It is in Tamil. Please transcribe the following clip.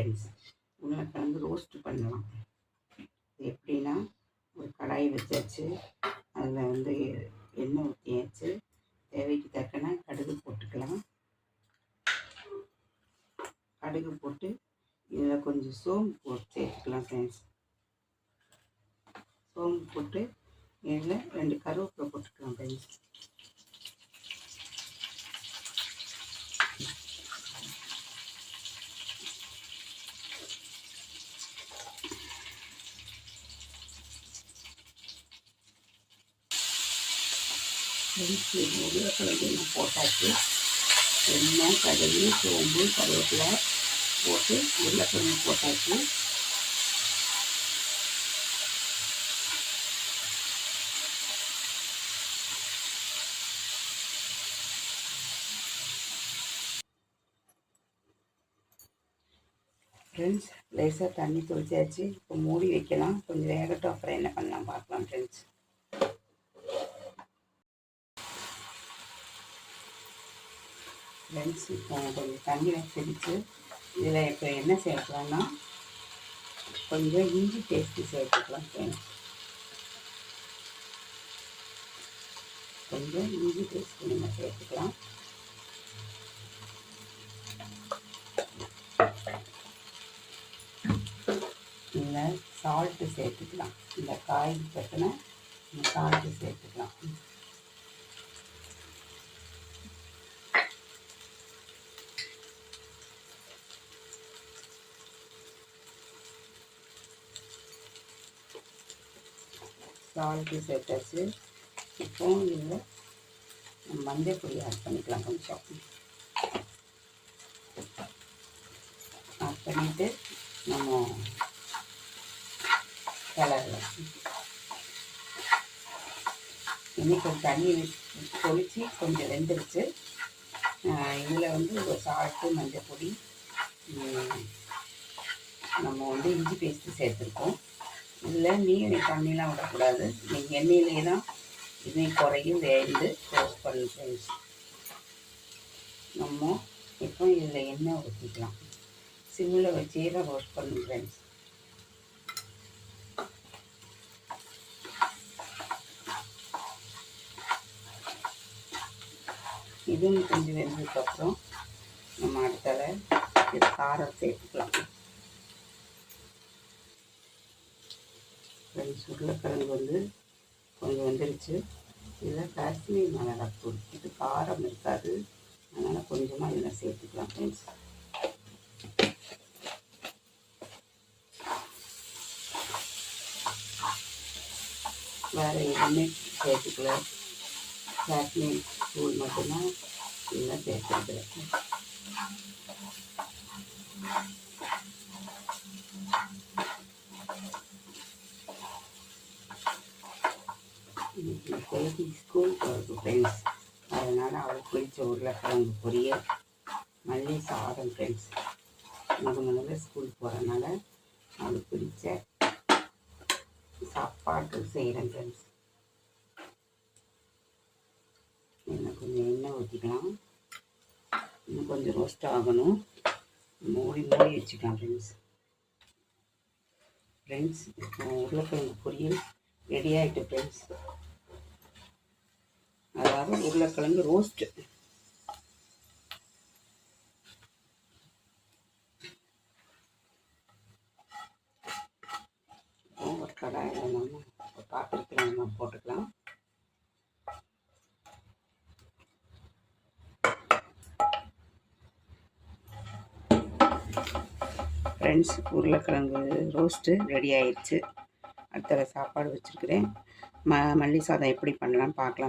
ஃப்ரெண்ட்ஸ். உருளைக்கிழங்கு ரோஸ்ட் பண்ணலாம். எப்படின்னா, ஒரு கடாய் வச்சாச்சு, அதில் வந்து எண்ணெய் ஊற்றியாச்சு, தேவைக்கு தக்கன கடுகு போட்டுக்கலாம். கடுகு போட்டு இதில் கொஞ்சம் சோம்பு போட்டு சேர்த்துக்கலாம் ஃப்ரெண்ட்ஸ். சோம்பு போட்டு இதில் 2 கருவேப்பிலை போட்டுக்கலாம் ஃப்ரெண்ட்ஸ். உருளைக்கிழங்கு போட்டாச்சு. எண்ணெய், கடுகு, சோம்பு, கருவேப்பிலை போட்டு உருளைக்கிழங்கு போட்டாச்சு. ஃப்ரெண்ட்ஸ், லேசாக தண்ணி தொளிச்சாச்சு. இப்போ மூடி வைக்கலாம், கொஞ்சம் வேகட்டும், அப்புறம் என்ன பண்ணலாம் பார்க்கலாம் ஃப்ரெண்ட்ஸ். ஃப்ரெண்ட்ஸ், இப்போ கொஞ்சம் தண்ணியில் பிடிச்சி இதில் இப்போ என்ன சேர்க்கலாம்னா கொஞ்சம் இஞ்சி பேஸ்ட்டு சேர்த்துக்கலாம் ஃப்ரெண்ட்ஸ். கொஞ்சம் இஞ்சி பேஸ்ட்டு நம்ம சேர்த்துக்கலாம். இதில் சால்ட்டு சேர்த்துக்கலாம். இந்த காய்க்கு தக்கன சால்ட்டு சேர்த்துக்கலாம். சால்ட்டு சேர்த்தாச்சு. இப்போ இதில் மஞ்சள் பொடி ஆட் பண்ணிக்கலாம். கொஞ்சம் ஆட் பண்ணிவிட்டு நம்ம கிளறலாம். இன்னைக்கு தண்ணி தொளிச்சு கொஞ்சம் வெந்துருச்சு. இதில் வந்து ஒரு சால்ட்டு, மஞ்சள் பொடி, நம்ம வந்து இஞ்சி பேஸ்ட்டு சேர்த்துருக்கோம். இதில் நீர் தண்ணிலாம் விடக்கூடாது. நீங்கள் எண்ணெயிலே தான் இது குறையும் வேந்து ரோஸ்ட் பண்ணி ஃப்ரெண்ட்ஸ். நம்ம இப்போ இதில் எண்ணெய் ஊற்றிக்கலாம். சிம்மில் வச்சே தான் ரோஸ்ட் பண்ணணும் ஃப்ரெண்ட்ஸ். இதுவும் கொஞ்சம் வெந்ததுக்கப்புறம் நம்ம அடுத்தால காரம் சேர்த்துக்கலாம் ஃப்ரெண்ட்ஸ். உருளைக்கிழங்கு வந்து கொஞ்சம் வந்துருச்சு. இதில் காஷ்மீர் மிளகாத்தூள், இது காரம் இருக்காது, அதனால் கொஞ்சமாக இதில் சேர்த்துக்கலாம் ஃப்ரெண்ட்ஸ். வேறு எதுவுமே சேர்த்துக்கல, காஷ்மீர் தூள் மட்டும்தான் இதில் சேர்த்துருக்குறேன். பேபி ஸ்கூல் போகிறது ஃப்ரெண்ட்ஸ், அதனால் அவளுக்கு பிடிச்ச உருளைக்கிழங்கு பொரியல், மல்லி சாதம் ஃப்ரெண்ட்ஸ். முதல்ல ஸ்கூல் போகிறனால அவளுக்கு பிடிச்ச சாப்பாடு செய்கிறேன் ஃப்ரெண்ட்ஸ். இன்னும் கொஞ்சம் எண்ணெய் ஊற்றிக்கலாம். இன்னும் கொஞ்சம் ரோஸ்ட் ஆகணும். மூடி வச்சுக்கலாம் ஃப்ரெண்ட்ஸ். ஃப்ரெண்ட்ஸ், உருளைக்கிழங்கு பொரியல் ரெடி ஆகிட்டு ஃப்ரெண்ட்ஸ். அதாவது உருளைக்கிழங்கு ரோஸ்ட்டு. ஒரு கடாயில் நம்ம பாத்திரத்தில் நம்ம போட்டுக்கலாம். ஃப்ரெண்ட்ஸ், உருளைக்கிழங்கு ரோஸ்ட்டு ரெடி ஆயிடுச்சு. அடுத்த சாப்பாடு வச்சுருக்கிறேன். மல்லி சாதம் எப்படி பண்ணலான்னு பார்க்கலாம்.